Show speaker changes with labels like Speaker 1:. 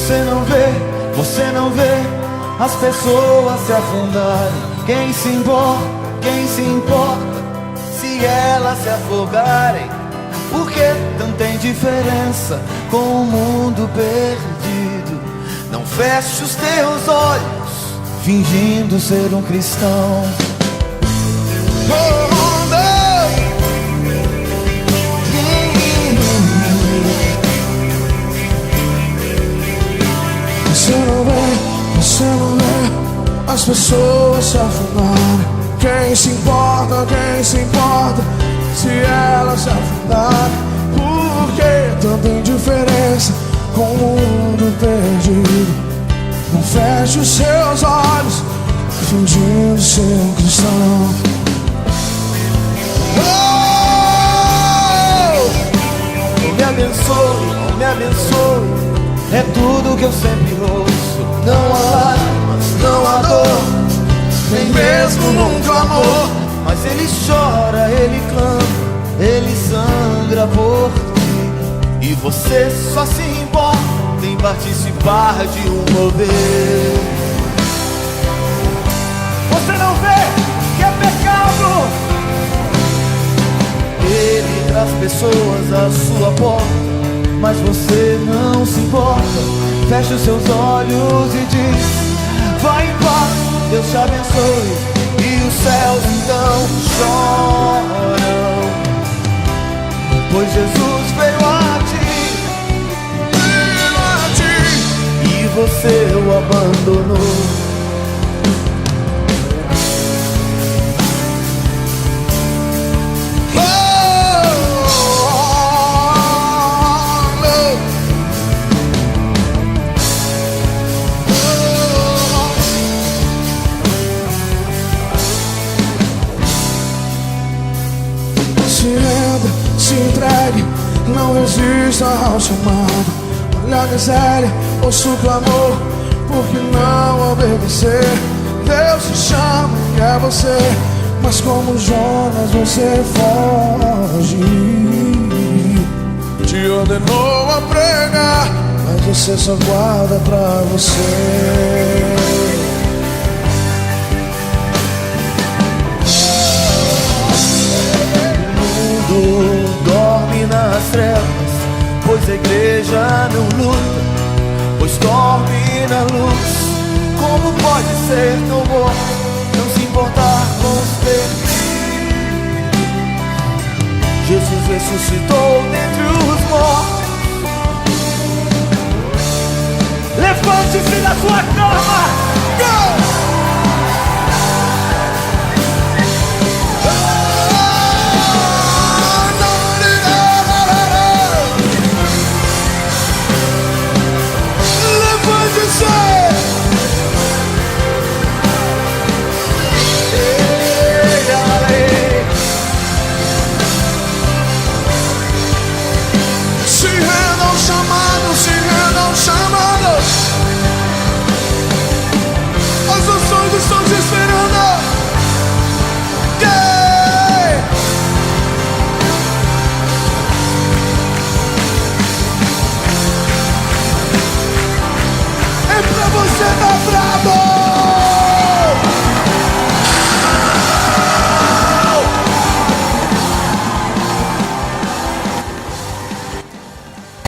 Speaker 1: Você não vê as pessoas se afundarem. Quem se importa se elas se afogarem? Por que tanta indiferença com o mundo perdido? Não feche os teus olhos fingindo ser um cristão.
Speaker 2: Você não vê as pessoas se afundarem. Quem se importa se elas se afundarem? Por que tanta indiferença com o mundo perdido? Não feche os seus olhos fingindo ser um cristão.
Speaker 1: Me abençoe, é tudo que eu sempre ouço. Não há lágrimas, não há dor, nem mesmo num clamor. Mas ele chora, ele clama, ele sangra por ti. E você só se importa em participar de um mover. Você não vê que é pecado? Ele traz pessoas à sua porta, mas você não se importa. Fecha os seus olhos e diz: vai em paz, Deus te abençoe. E os céus então choram, pois Jesus veio a ti, e você o abandonou.
Speaker 2: Se renda, se entregue, não resista ao chamado. Olha a miséria, ouça o clamor, por que não obedecer? Deus te chama e é você, mas como Jonas você foge. Te ordenou a pregar, mas você só guarda pra você.
Speaker 1: Dorme nas trevas, pois a igreja não luta, pois dorme na luz. Como pode ser tão bom não se importar com os perdidos? Jesus ressuscitou dentre os mortos. Levante-se da sua cama, go!